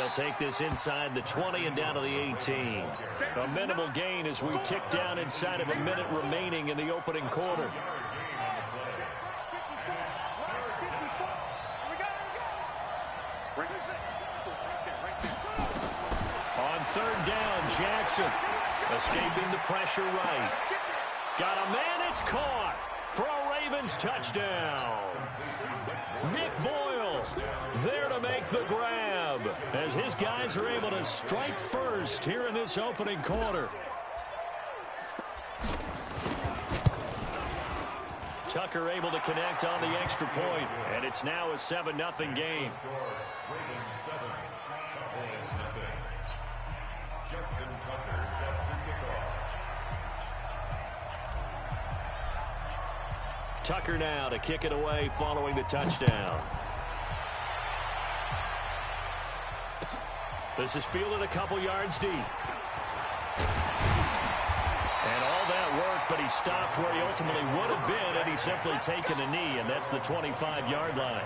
They'll take this inside the 20 and down to the 18. A minimal gain as we tick down inside of a minute remaining in the opening quarter. On third down, Jackson escaping the pressure right. Got a man, it's caught for a Ravens touchdown. Nick Boyle there to make the grab as his guys are able to strike first here in this opening quarter. Tucker able to connect on the extra point, and it's now a 7-0 game. Tucker now to kick it away following the touchdown. This is fielded a couple yards deep. And all that work, but he stopped where he ultimately would have been had he simply taken a knee, and that's the 25-yard line.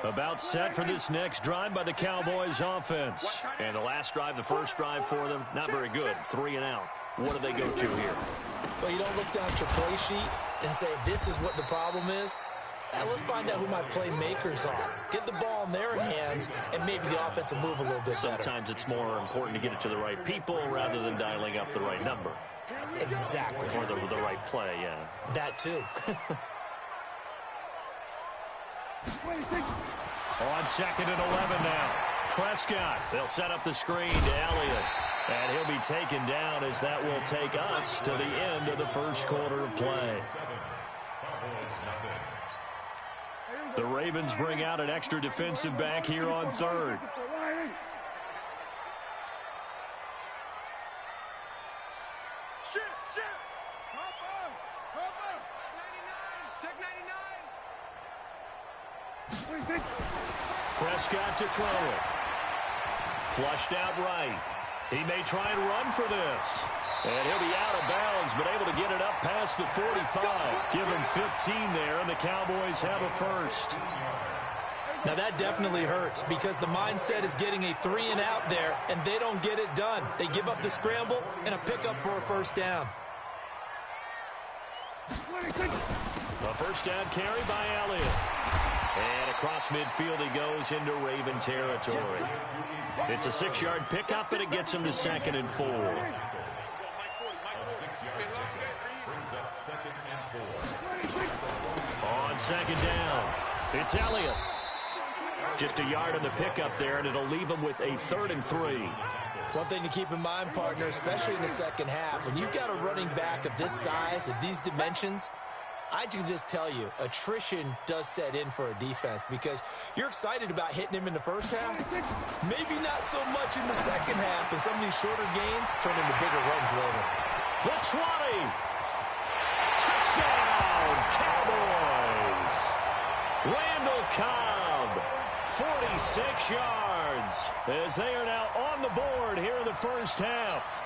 About set for this next drive by the Cowboys offense. And the last drive, the first drive for them, not very good. 3 and out. What do they go to here? Well, you don't look down at your play sheet and say, this is what the problem is. Let's find out who my playmakers are. Get the ball in their hands, and maybe the offense will move a little bit better. Sometimes it's more important to get it to the right people rather than dialing up the right number. Exactly. Or the right play, yeah. That too. On second and 11 now. Prescott, they'll set up the screen to Elliott. And he'll be taken down as that will take us to the end of the first quarter of play. The Ravens bring out an extra defensive back here on third. Prescott to throw it. Flushed out right. He may try and run for this. And he'll be out of bounds, but able to get it up past the 45. Give him 15 there, and the Cowboys have a first. Now that definitely hurts because the mindset is getting a 3 and out there, and they don't get it done. They give up the scramble and a pickup for a first down. A first down carry by Elliott. And across midfield he goes into Raven territory. It's a 6-yard pickup, and it gets him to 2nd and 4. On second down, it's Elliott. Just a yard on the pickup there, and it'll leave him with a 3rd and 3. One thing to keep in mind, partner, especially in the second half, when you've got a running back of this size, of these dimensions, I can just tell you, attrition does set in for a defense because you're excited about hitting him in the first half. Maybe not so much in the second half, and some of these shorter gains turn into bigger runs later. The 20. Touchdown, Cowboys. Randall Cobb, 46 yards, as they are now on the board here in the first half.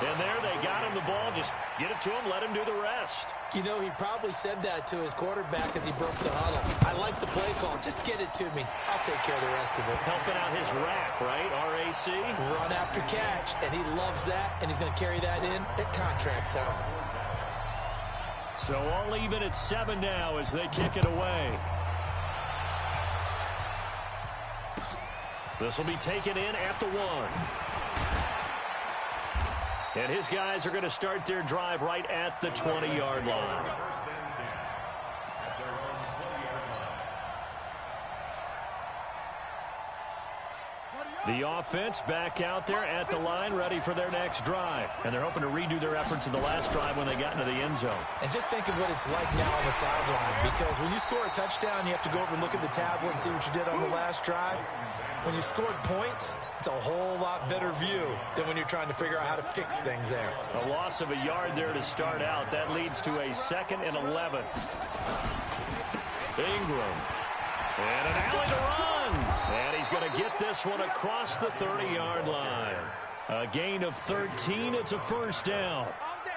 And there they got him the ball. Just get it to him, let him do the rest. You know, he probably said that to his quarterback as he broke the huddle. I like the play call. Just get it to me. I'll take care of the rest of it. Helping out his rack, right? R-A-C? Run after catch, and he loves that, and he's going to carry that in at contract time. So all even at 7 now as they kick it away. This will be taken in at the 1. And his guys are going to start their drive right at the 20-yard line. The offense back out there at the line, ready for their next drive. And they're hoping to redo their efforts in the last drive when they got into the end zone. And just think of what it's like now on the sideline. Because when you score a touchdown, you have to go over and look at the tablet and see what you did on the last drive. When you scored points, it's a whole lot better view than when you're trying to figure out how to fix things there. A loss of a yard there to start out. That leads to a 2nd and 11. Ingram. And an alley to run. And he's going to get this one across the 30-yard line. A gain of 13. It's a first down.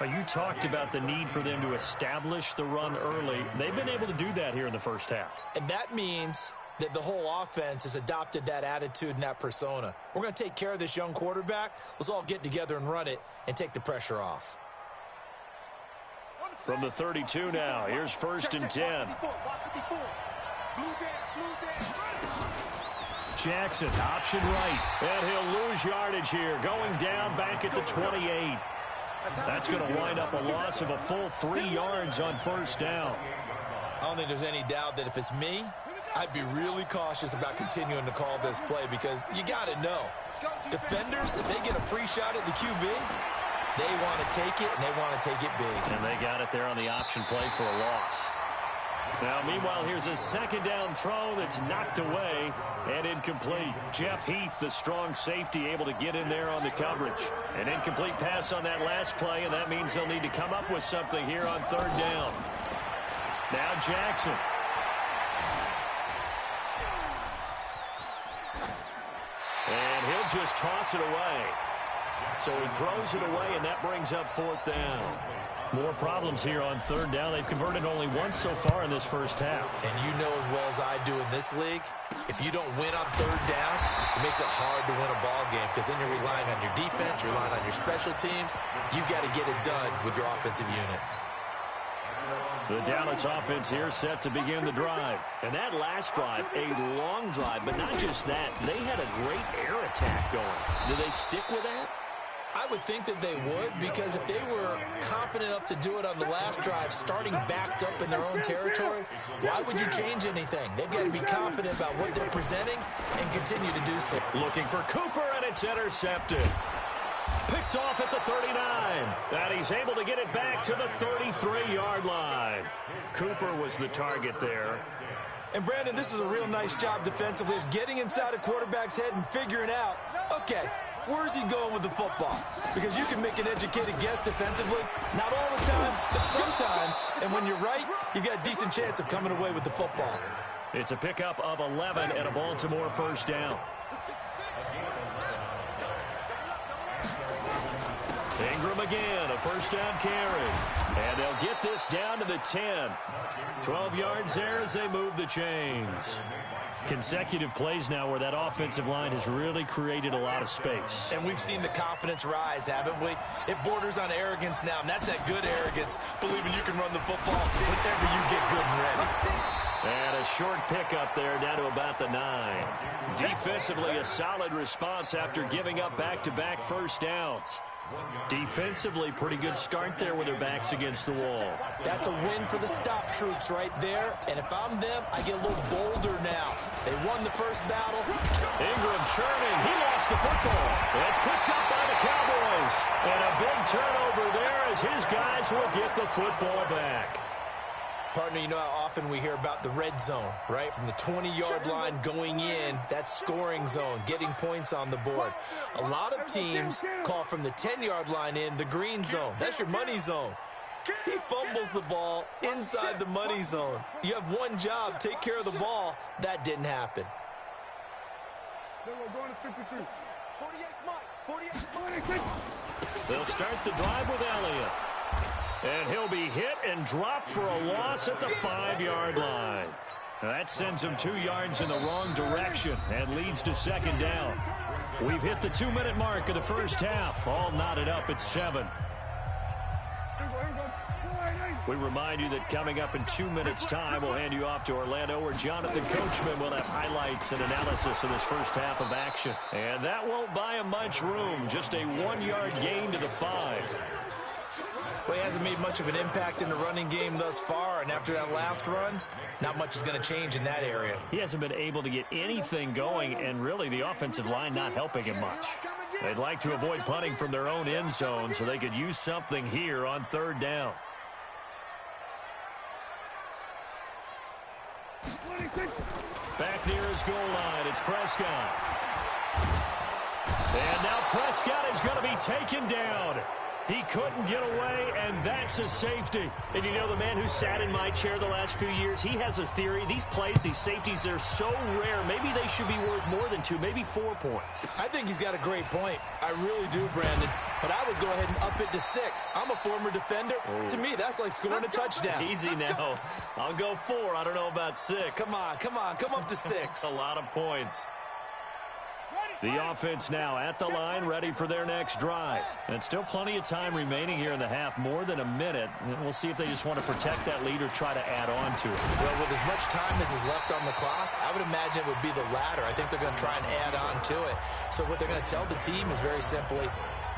Well, you talked about the need for them to establish the run early. They've been able to do that here in the first half. And that means that the whole offense has adopted that attitude and that persona. We're going to take care of this young quarterback. Let's all get together and run it and take the pressure off. From the 32 now, here's 1st and 10. Jackson, option right, and he'll lose yardage here, going down back at the 28. That's going to wind up a loss of a full 3 yards on 1st down. I don't think there's any doubt that if it's me, I'd be really cautious about continuing to call this play because you got to know, defenders, if they get a free shot at the QB, they want to take it, and they want to take it big. And they got it there on the option play for a loss. Now, meanwhile, here's a 2nd down throw that's knocked away and incomplete. Jeff Heath, the strong safety, able to get in there on the coverage. An incomplete pass on that last play, and that means they'll need to come up with something here on 3rd down. Now Jackson. And he'll just toss it away. So he throws it away, and that brings up 4th down. More problems here on 3rd down. They've converted only once so far in this first half. And you know as well as I do in this league, if you don't win on 3rd down, it makes it hard to win a ball game because then you're relying on your defense, you're relying on your special teams. You've got to get it done with your offensive unit. The Dallas offense here set to begin the drive. And that last drive, a long drive, but not just that. They had a great air attack going. Do they stick with that? I would think that they would, because if they were confident enough to do it on the last drive, starting backed up in their own territory, why would you change anything? They've got to be confident about what they're presenting and continue to do so. Looking for Cooper, and it's intercepted. Picked off at the 39. And he's able to get it back to the 33-yard line. Cooper was the target there. And, Brandon, this is a real nice job defensively of getting inside a quarterback's head and figuring out, okay, where's he going with the football? Because you can make an educated guess defensively. Not all the time, but sometimes. And when you're right, you've got a decent chance of coming away with the football. It's a pickup of 11 and a Baltimore 1st down. Ingram again, a 1st down carry. And they'll get this down to the 10. 12 yards there as they move the chains. Consecutive plays now where that offensive line has really created a lot of space. And we've seen the confidence rise, haven't we? It borders on arrogance now, and that's that good arrogance, believing you can run the football whenever you get good and ready. And a short pickup there down to about the 9. Defensively, a solid response after giving up back-to-back 1st downs. Defensively, pretty good start there with their backs against the wall. That's a win for the stop troops right there. And if I'm them, I get a little bolder now. They won the first battle. Ingram churning. He lost the football. It's picked up by the Cowboys. And a big turnover there as his guys will get the football back. Partner, you know how often we hear about the red zone, right? From the 20-yard line going in, that scoring zone, getting points on the board. A lot of teams call from the 10-yard line in the green zone. That's your money zone. He fumbles the ball inside the money zone. You have one job, take care of the ball. That didn't happen. They'll start the drive with Elliott. And he'll be hit and dropped for a loss at the 5-yard line. Now that sends him 2 yards in the wrong direction and leads to 2nd down. We've hit the 2-minute mark of the first half. All knotted up at 7. We remind you that coming up in 2 minutes' time, we'll hand you off to Orlando, where Jonathan Coachman will have highlights and analysis of this first half of action. And that won't buy him much room. Just a 1-yard gain to the 5. Well, he hasn't made much of an impact in the running game thus far, and after that last run, not much is going to change in that area. He hasn't been able to get anything going, and really the offensive line not helping him much. They'd like to avoid punting from their own end zone so they could use something here on 3rd down. Back near his goal line, it's Prescott. And now Prescott is going to be taken down. He couldn't get away, and that's a safety. And you know, the man who sat in my chair the last few years, he has a theory. These plays, these safeties, they're so rare. Maybe they should be worth more than 2, maybe 4 points. I think he's got a great point. I really do, Brandon. But I would go ahead and up it to 6. I'm a former defender. Oh. To me, that's like scoring a touchdown. Easy now. I'll go 4. I don't know about 6. Come on. Come up to 6. A lot of points. The offense now at the line, ready for their next drive. And still plenty of time remaining here in the half, more than a minute. And we'll see if they just want to protect that lead or try to add on to it. Well, with as much time as is left on the clock, I would imagine it would be the latter. I think they're going to try and add on to it. So what they're going to tell the team is very simply,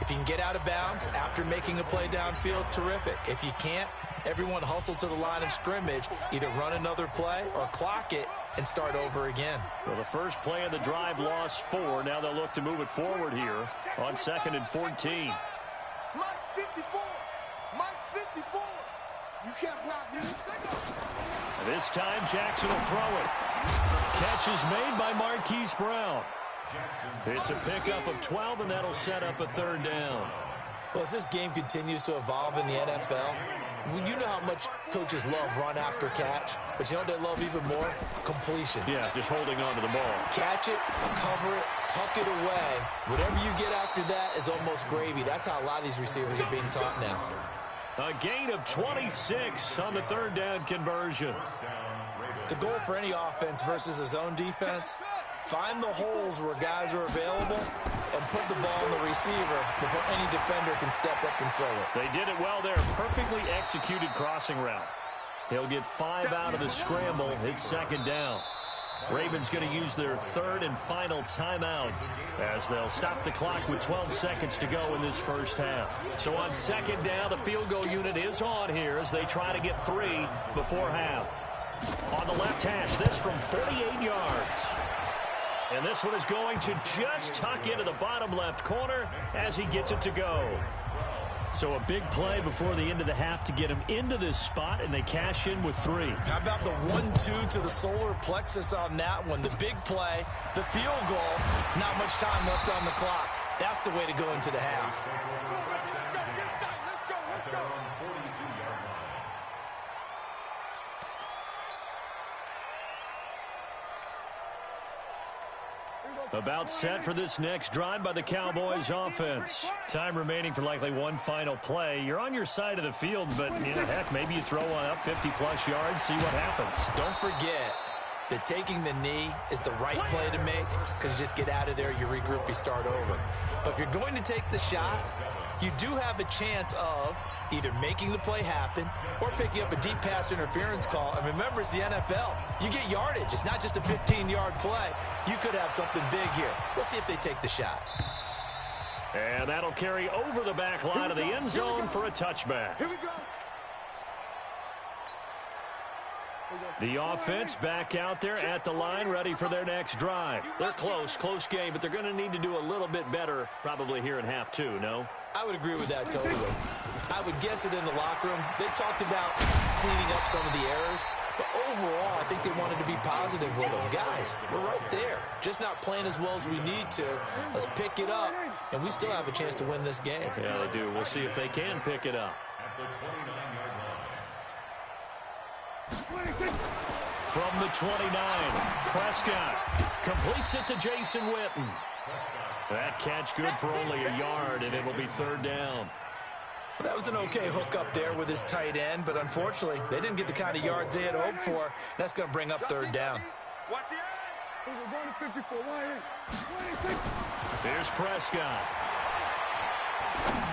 if you can get out of bounds after making a play downfield, terrific. If you can't, everyone hustle to the line of scrimmage, either run another play or clock it and start over again. Well, the first play of the drive lost 4. Now they'll look to move it forward here on 2nd and 14. Mike 54. Mike 54. You can't block me. This time Jackson will throw it. Catch is made by Marquise Brown. It's a pickup of 12, and that'll set up a 3rd down. Well, as this game continues to evolve in the NFL, you know how much coaches love run after catch, but you know what they love even more? Completion. Yeah, just holding on to the ball. Catch it, cover it, tuck it away. Whatever you get after that is almost gravy. That's how a lot of these receivers are being taught now. A gain of 26 on the 3rd down conversion. The goal for any offense versus a zone defense, find the holes where guys are available and put the ball in the receiver before any defender can step up and fill it. They did it well there. Perfectly executed crossing route. He'll get 5 out of the scramble. It's 2nd down. Ravens going to use their 3rd and final timeout as they'll stop the clock with 12 seconds to go in this first half. So on 2nd down, the field goal unit is on here as they try to get 3 before half. On the left hash, this from 48 yards. And this one is going to just tuck into the bottom left corner as he gets it to go. So a big play before the end of the half to get him into this spot, and they cash in with 3. How about the 1-2 to the solar plexus on that one? The big play, the field goal, not much time left on the clock. That's the way to go into the half. About set for this next drive by the Cowboys offense. Time remaining for likely one final play. You're on your side of the field, but heck, maybe you throw one up 50-plus yards, see what happens. Don't forget that taking the knee is the right play to make because you just get out of there, you regroup, you start over. But if you're going to take the shot, you do have a chance of either making the play happen or picking up a deep pass interference call. And remember, it's the NFL. You get yardage. It's not just a 15-yard play. You could have something big here. Let's see if they take the shot. And that'll carry over the back line of the end zone for a touchback. Here we go. The offense back out there at the line, ready for their next drive. They're close game, but they're going to need to do a little bit better probably here in half 2, no? I would agree with that totally. I would guess it in the locker room. They talked about cleaning up some of the errors, but overall, I think they wanted to be positive with them. Guys, we're right there. Just not playing as well as we need to. Let's pick it up, and we still have a chance to win this game. Yeah, they do. We'll see if they can pick it up. From the 29, Prescott completes it to Jason Witten. That catch good for only a yard, and it'll be 3rd down. Well, that was an okay hook up there with his tight end, but unfortunately, they didn't get the kind of yards they had hoped for. That's going to bring up 3rd down. Here's Prescott.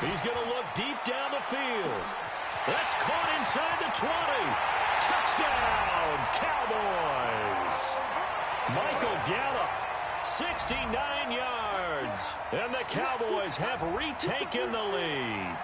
He's going to look deep down the field. That's caught inside the 20. Touchdown, Cowboys. Michael Gallup, 69 yards. And the Cowboys have retaken the lead.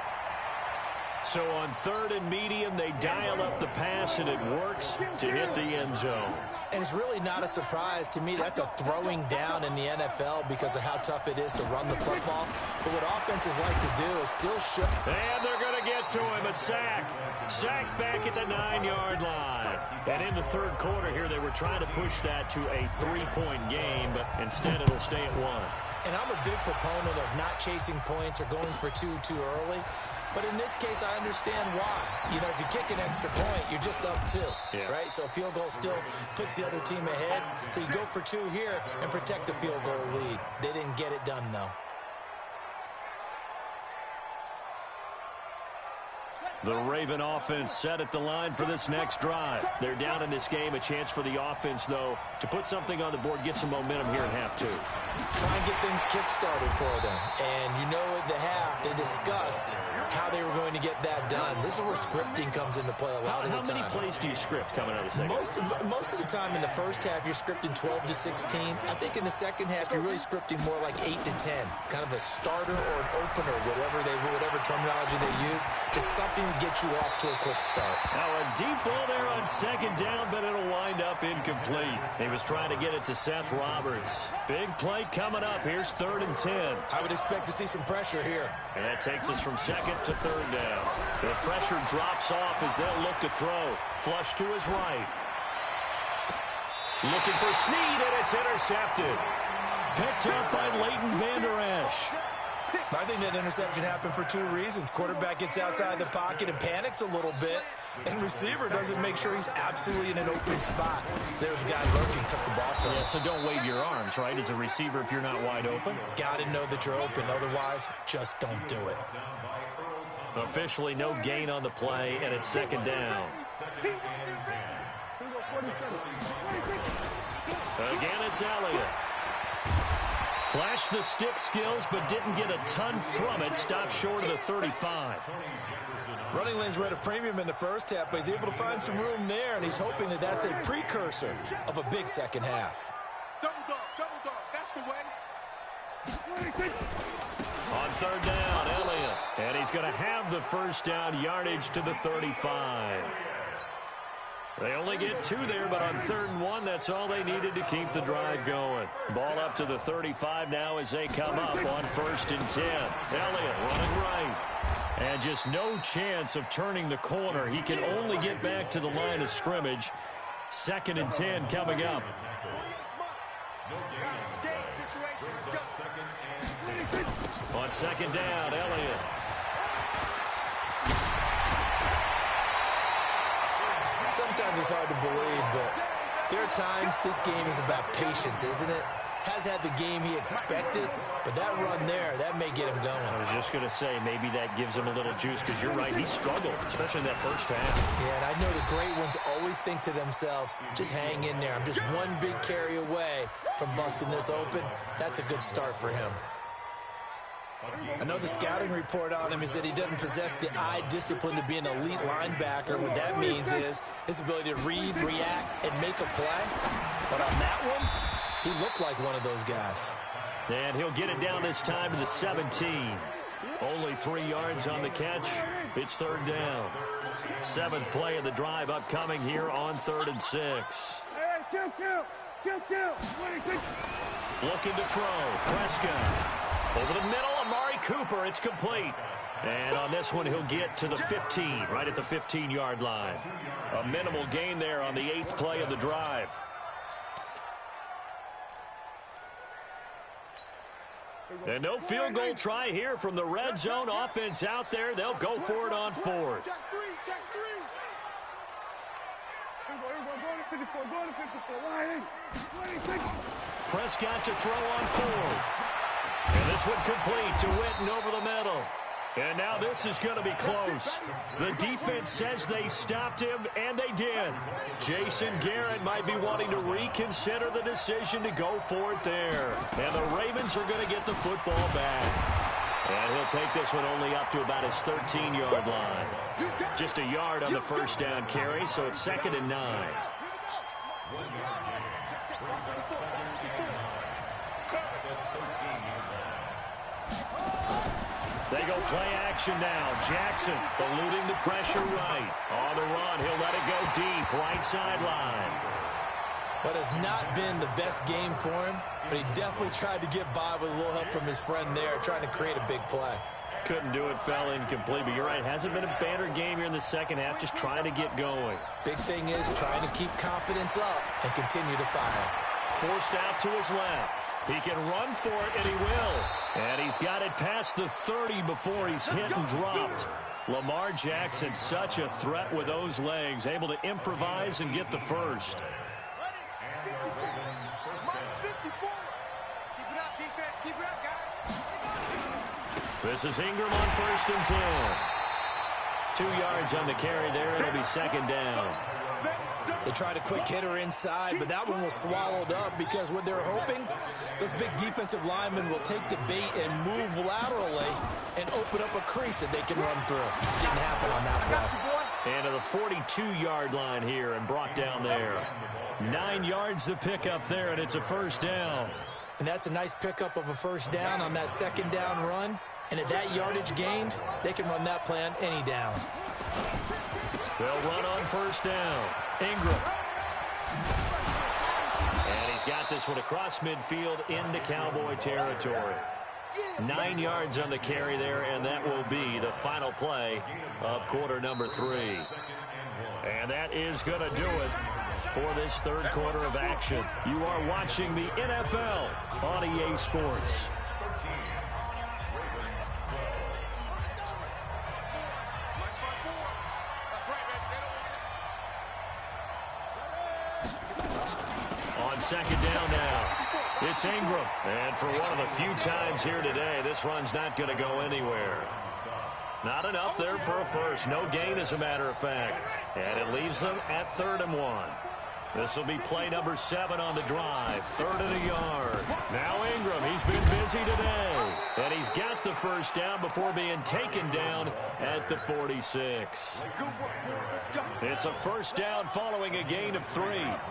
So on 3rd and medium, they dial up the pass, and it works to hit the end zone. And it's really not a surprise to me. That's a throwing down in the NFL because of how tough it is to run the football. But what offenses like to do is still show. And they're going to get to him, a sack. Sacked back at the 9-yard line. And in the 3rd quarter here, they were trying to push that to a 3-point game, but instead it'll stay at 1. And I'm a big proponent of not chasing points or going for 2 too early. But in this case, I understand why. You know, if you kick an extra point, you're just up 2, right? So a field goal still puts the other team ahead. So you go for 2 here and protect the field goal lead. They didn't get it done, though. The Raven offense set at the line for this next drive. They're down in this game. A chance for the offense, though, to put something on the board, get some momentum here in half 2. Try and get things kick-started for them. And you know at the half, they discussed how they were going to get that done. This is where scripting comes into play a lot of the time. How many plays do you script coming out of the second? Most of the time in the first half, you're scripting 12 to 16. I think in the second half, you're really scripting more like 8 to 10. Kind of a starter or an opener, whatever terminology they use. Just something to get you off to a quick start. Now a deep ball there on second down, but it'll wind up incomplete. He was trying to get it to Seth Roberts. Big play coming up. Here's 3rd and 10. I would expect to see some pressure here. And that takes us from 2nd to 3rd down. The pressure drops off as they'll look to throw. Flush to his right. Looking for Snead, and it's intercepted. Picked up by Leighton Vander Esch. I think that interception happened for 2 reasons. Quarterback gets outside the pocket and panics a little bit, and receiver doesn't make sure he's absolutely in an open spot. So there's a guy lurking, took the ball from him. Yeah, so don't wave your arms, right, as a receiver if you're not wide open? Got to know that you're open. Otherwise, just don't do it. Officially no gain on the play, and it's 2nd down. Again, it's Elliott. Flashed the stick skills, but didn't get a ton from it. Stopped short of the 35. Running lanes were at a premium in the first half, but he's able to find some room there, and he's hoping that that's a precursor of a big second half. Double dog, that's the way. On 3rd down, Elliott. And he's going to have the first down yardage to the 35. They only get 2 there, but on 3rd and 1, that's all they needed to keep the drive going. Ball up to the 35 now as they come up on 1st and 10. Elliott running right. And just no chance of turning the corner. He can only get back to the line of scrimmage. 2nd and 10 coming up. On 2nd down, Elliott. Sometimes it's hard to believe, but there are times this game is about patience, isn't it? Has had the game he expected, but that run there, that may get him going. I was just going to say, maybe that gives him a little juice, because you're right, he struggled, especially in that first half. Yeah, and I know the great ones always think to themselves, just hang in there. I'm just one big carry away from busting this open. That's a good start for him. I know the scouting report on him is that he doesn't possess the eye discipline to be an elite linebacker. What that means is his ability to read, react, and make a play. But on that one, he looked like one of those guys. And he'll get it down this time to the 17. Only 3 yards on the catch. It's 3rd down. 7th play of the drive upcoming here on 3rd and 6. Looking to throw. Prescott. Over the middle, Amari Cooper. It's complete. And on this one, he'll get to the 15, right at the 15-yard line. A minimal gain there on the 8th play of the drive. And no field goal try here from the red zone offense out there. They'll go for it on 4th. Check three. Prescott to throw on 4th. And this one complete to Witten over the middle. And now this is going to be close. The defense says they stopped him, and they did. Jason Garrett might be wanting to reconsider the decision to go for it there. And the Ravens are going to get the football back. And he'll take this one only up to about his 13-yard line. Just a yard on the first down carry, so it's 2nd and 9. They go play action now. Jackson eluding the pressure right. On the run, he'll let it go deep, right sideline. What has not been the best game for him, but he definitely tried to get by with a little help from his friend there, trying to create a big play. Couldn't do it, fell incomplete, but you're right. Hasn't been a banner game here in the second half, just trying to get going. Big thing is trying to keep confidence up and continue to fire. Forced out to his left. He can run for it, and he will. And he's got it past the 30 before he's hit and dropped. Lamar Jackson, such a threat with those legs, able to improvise and get the first. This is Ingram on 1st and 10. 2 yards on the carry there. It'll be 2nd down. They tried a quick hitter inside, but that one was swallowed up because what they're hoping, those big defensive linemen will take the bait and move laterally and open up a crease that they can run through. Didn't happen on that play. And to the 42-yard line here and brought down there. 9 yards to pick up there, and it's a 1st down. And that's a nice pickup of a 1st down on that 2nd down run. And at that yardage gained, they can run that play on any down. They'll run on 1st down. Ingram. And he's got this one across midfield into Cowboy territory. 9 yards on the carry there, and that will be the final play of quarter number 3. And that is going to do it for this 3rd quarter of action. You are watching the NFL on EA Sports. On 2nd down now, it's Ingram. And for one of the few times here today, this run's not going to go anywhere. Not enough there for a first. No gain, as a matter of fact. And it leaves them at 3rd and 1. This will be play number 7 on the drive. 3rd and a yard. Now Ingram, he's been busy today. And he's got the 1st down before being taken down at the 46. It's a 1st down following a gain of 3.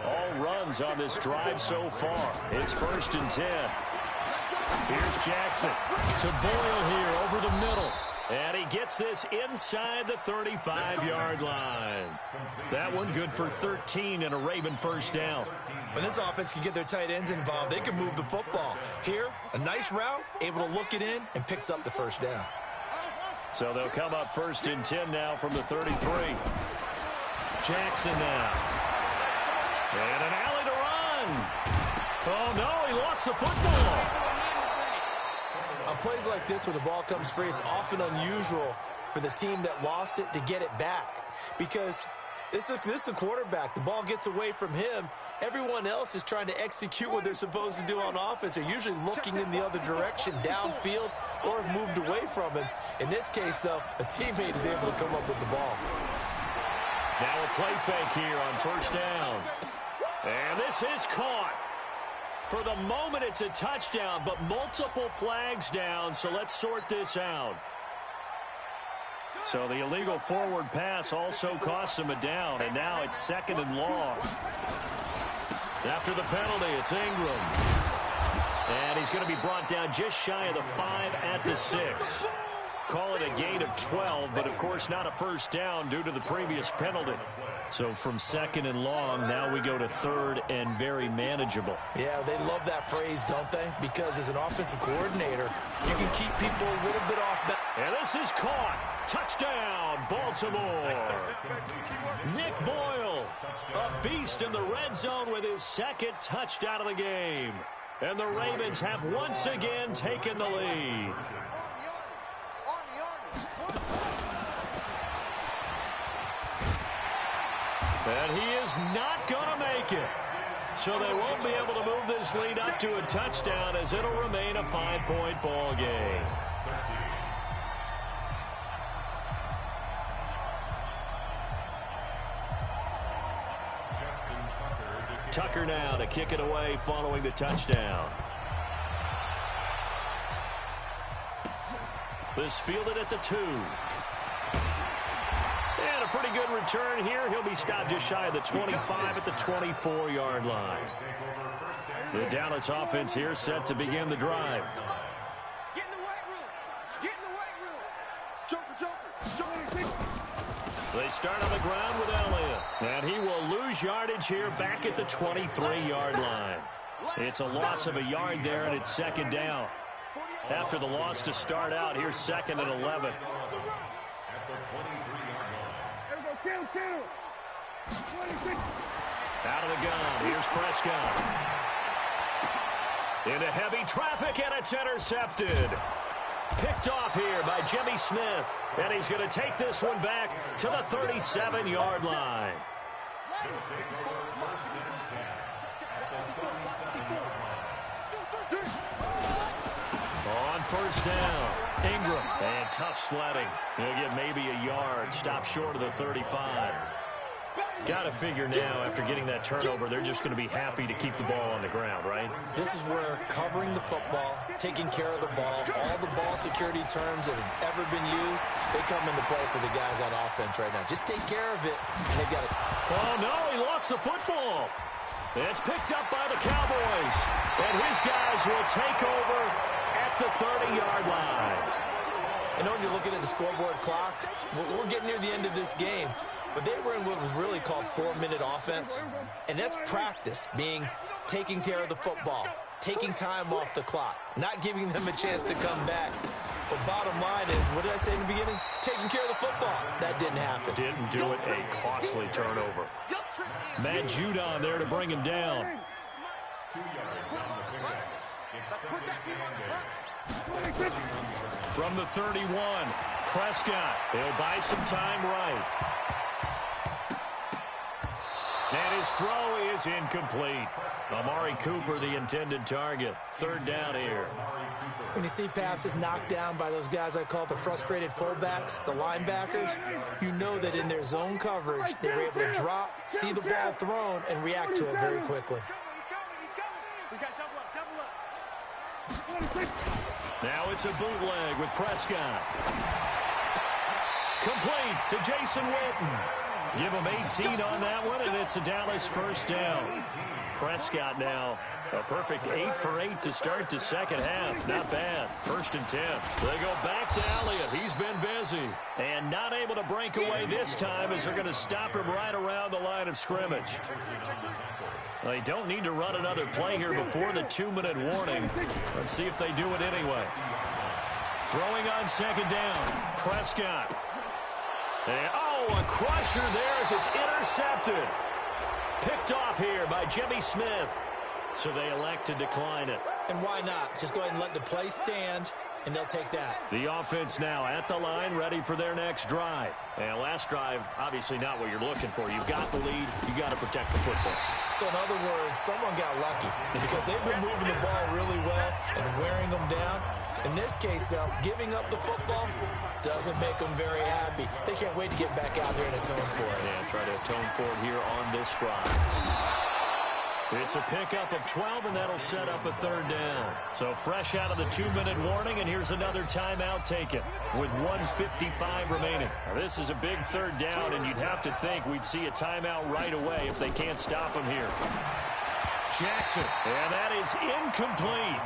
All runs on this drive so far. It's 1st and 10. Here's Jackson to Boyle here over the middle. And he gets this inside the 35-yard line. That one good for 13 and a Raven 1st down. When this offense can get their tight ends involved, they can move the football. Here, a nice route, able to look it in, and picks up the 1st down. So they'll come up 1st and 10 now from the 33. Jackson now. And an alley to run. Oh, no, he lost the football. On plays like this, when the ball comes free, it's often unusual for the team that lost it to get it back. Because this is a quarterback. The ball gets away from him. Everyone else is trying to execute what they're supposed to do on offense. They're usually looking in the other direction, downfield, or have moved away from him. In this case, though, a teammate is able to come up with the ball. Now a play fake here on 1st down. And this is caught. For the moment, it's a touchdown, but multiple flags down, so let's sort this out. So the illegal forward pass also costs him a down, and now it's 2nd and long. After the penalty, it's Ingram. And he's going to be brought down just shy of the 5 at the 6. Call it a gain of 12, but of course not a 1st down due to the previous penalty. So from 2nd and long, now we go to 3rd and very manageable. Yeah, they love that phrase, don't they? Because as an offensive coordinator, you can keep people a little bit off balance. And this is caught. Touchdown, Baltimore. Nick Boyle, a beast in the red zone with his 2nd touchdown of the game. And the Ravens have once again taken the lead. And he is not going to make it. So they won't be able to move this lead up to a touchdown as it'll remain a 5-point ball game. Tucker now to kick it away following the touchdown. This fielded at the 2. And a pretty good return here. He'll be stopped just shy of the 25 at the 24-yard line. The Dallas offense here set to begin the drive. Get in the weight room. Get in the weight room. Joker. They start on the ground with Elliott. And he will lose yardage here back at the 23-yard line. It's a loss of a yard there, and it's 2nd down. After the loss to start out, here's 2nd and 11. Out of the gun, here's Prescott. Into heavy traffic, and it's intercepted. Picked off here by Jimmy Smith. And he's going to take this one back to the 37-yard line. On first down, Ingram. And tough sledding. He'll get maybe a yard. Stop short of the 35. Got to figure now, after getting that turnover, they're just going to be happy to keep the ball on the ground, right? This is where covering the football, taking care of the ball, all the ball security terms that have ever been used, they come into play for the guys on offense right now. Just take care of it, and they've got it. Oh, no, he lost the football. It's picked up by the Cowboys, and his guys will take over at the 30-yard line. I know when you're looking at the scoreboard clock, we're getting near the end of this game. But they were in what was really called 4-minute offense. And that's practice, being taking care of the football, taking time off the clock, not giving them a chance to come back. But bottom line is, what did I say in the beginning? Taking care of the football. That didn't happen. Didn't do it. A costly turnover. Matt Judon there to bring him down. From the 31, Prescott. He'll buy some time right. And his throw is incomplete. Amari Cooper, the intended target. Third down here. When you see passes knocked down by those guys I call the frustrated fullbacks, the linebackers, you know that in their zone coverage, they were able to drop, see the ball thrown, and react to it very quickly. Now it's a bootleg with Prescott. Complete to Jason Witten. Give him 18 on that one, and it's a Dallas first down. Prescott now a perfect 8 for 8 to start the second half. Not bad. 1st and 10. They go back to Elliott. He's been busy. And not able to break away this time as they're going to stop him right around the line of scrimmage. They don't need to run another play here before the 2-minute warning. Let's see if they do it anyway. Throwing on second down. Prescott. And, a crusher there as it's intercepted. Picked off here by Jimmy Smith. So they elect to decline it. And why not? Just go ahead and let the play stand, and they'll take that. The offense now at the line, ready for their next drive. And last drive, obviously not what you're looking for. You've got the lead. You got to protect the football. So in other words, someone got lucky because they've been moving the ball really well and wearing them down. In this case, though, giving up the football doesn't make them very happy. They can't wait to get back out there and atone for it. Yeah, try to atone for it here on this drive. It's a pickup of 12, and that'll set up a third down. So fresh out of the 2-minute warning, and here's another timeout taken with 1:55 remaining. Now, this is a big third down, and you'd have to think we'd see a timeout right away if they can't stop him here. Jackson, and that is incomplete.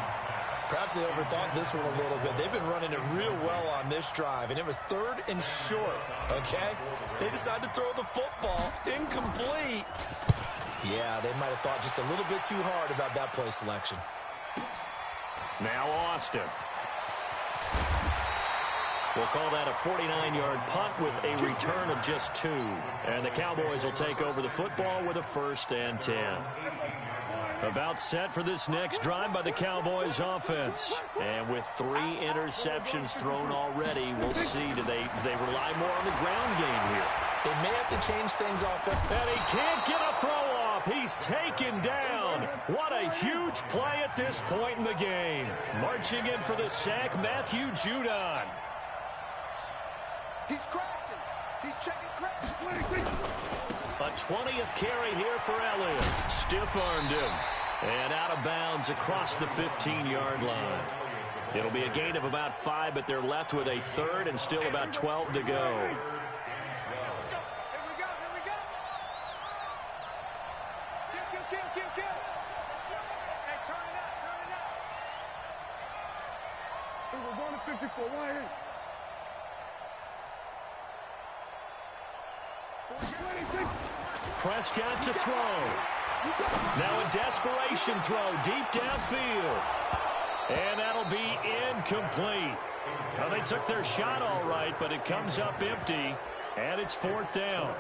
Perhaps they overthought this one a little bit. They've been running it real well on this drive, and it was 3rd and short, okay? They decided to throw the football incomplete. Yeah, they might have thought just a little bit too hard about that play selection. Now Austin. We'll call that a 49-yard punt with a return of just 2. And the Cowboys will take over the football with a 1st and 10. About set for this next drive by the Cowboys offense. And with 3 interceptions thrown already, we'll see. Do they rely more on the ground game here? They may have to change things off. And he can't get a throw off. He's taken down. What a huge play at this point in the game. Marching in for the sack, Matthew Judon. He's crashing. He's checking crash. A 20th carry here for Elliott. Stiff-armed him. And out of bounds across the 15-yard line. It'll be a gain of about 5, but they're left with a 3rd and still about 12 to go. Prescott to throw. Now a desperation throw deep downfield. And that'll be incomplete. Well, they took their shot all right, but it comes up empty, and it's 4th down.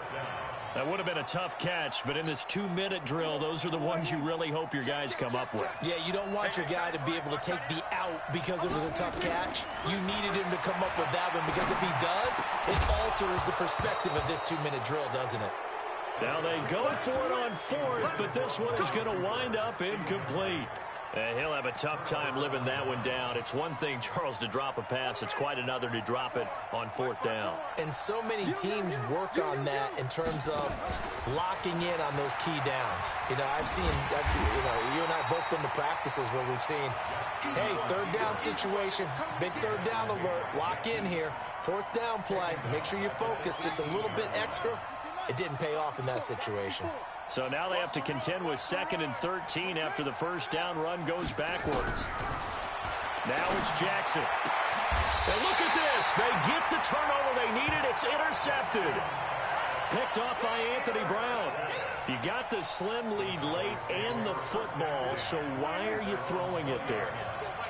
That would have been a tough catch, but in this 2-minute drill, those are the ones you really hope your guys come up with. Yeah, you don't want your guy to be able to take the out because it was a tough catch. You needed him to come up with that one because if he does, it alters the perspective of this 2-minute drill, doesn't it? Now they go for it on fourth, but this one is going to wind up incomplete. He'll have a tough time living that one down. It's one thing, Charles, to drop a pass. It's quite another to drop it on fourth down. And so many teams work on that in terms of locking in on those key downs. You know, you and I both been to practices where we've seen, hey, third down situation, big third down alert, lock in here. Fourth down play, make sure you focus just a little bit extra. It didn't pay off in that situation. So now they have to contend with 2nd and 13 after the first down run goes backwards. Now it's Jackson. And look at this. They get the turnover they needed. It's intercepted. Picked off by Anthony Brown. You got the slim lead late and the football, so why are you throwing it there?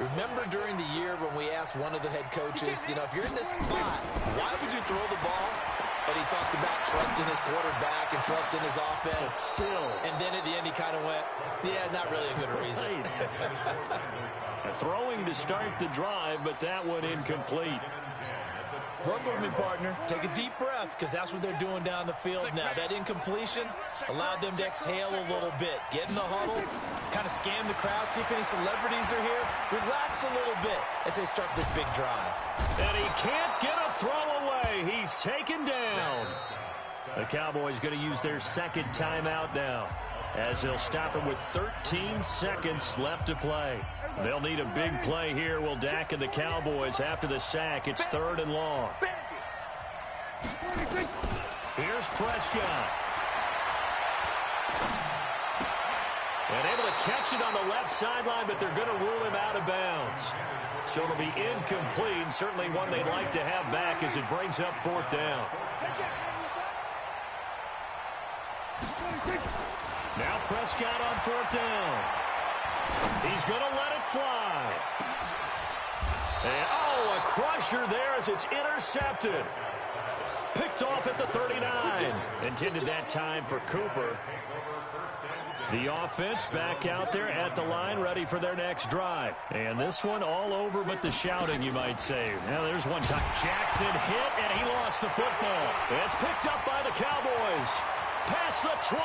Remember during the year when we asked one of the head coaches, you know, if you're in this spot, why would you throw the ball? And he talked about trusting his quarterback and trusting his offense. Still. And then at the end he kind of went, yeah, not really a good reason. Throwing to start the drive, but that one incomplete. Run with me, partner. Take a deep breath, because that's what they're doing down the field now. That incompletion allowed them to exhale a little bit. Get in the huddle, kind of scan the crowd, see if any celebrities are here. Relax a little bit as they start this big drive. And he can't get a throw away. He's taken down. The Cowboys going to use their second timeout now, as they'll stop him with 13 seconds left to play. They'll need a big play here, will Dak and the Cowboys after the sack. It's 3rd and long. Here's Prescott. And able to catch it on the left sideline, but they're going to rule him out of bounds. So it'll be incomplete, certainly one they'd like to have back as it brings up 4th down. Now Prescott on 4th down. He's going to let it fly. And, oh, a crusher there as it's intercepted. Picked off at the 39. Intended that time for Cooper. The offense back out there at the line, ready for their next drive. And this one all over but the shouting, you might say. Now there's one time. Jackson hit, and he lost the football. It's picked up by the Cowboys. Past the 20.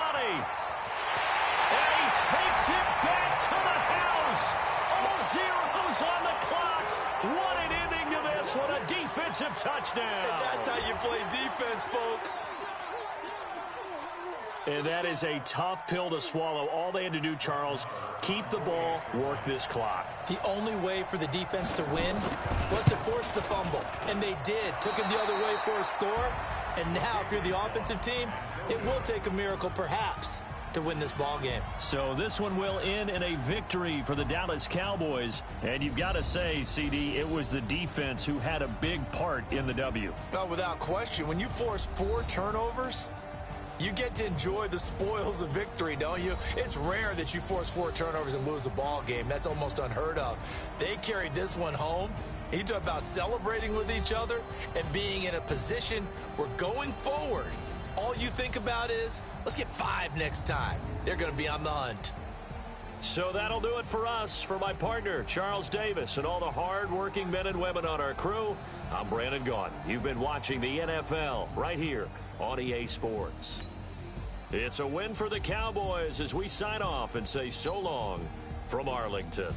And he takes it back to the house. All zeros on the clock. What an ending to this one. A defensive touchdown. And that's how you play defense, folks. And that is a tough pill to swallow. All they had to do, Charles, keep the ball, work this clock. The only way for the defense to win was to force the fumble. And they did. Took him the other way for a score. And now, if you're the offensive team, it will take a miracle, perhaps, to win this ball game. So this one will end in a victory for the Dallas Cowboys. And you've got to say, CD, it was the defense who had a big part in the W. Oh, without question. When you force 4 turnovers, you get to enjoy the spoils of victory, don't you? It's rare that you force 4 turnovers and lose a ball game. That's almost unheard of. They carried this one home. He talked about celebrating with each other and being in a position where going forward, all you think about is, let's get 5 next time. They're going to be on the hunt. So that'll do it for us. For my partner, Charles Davis, and all the hard-working men and women on our crew, I'm Brandon Gaudin. You've been watching the NFL right here on EA Sports. It's a win for the Cowboys as we sign off and say so long from Arlington.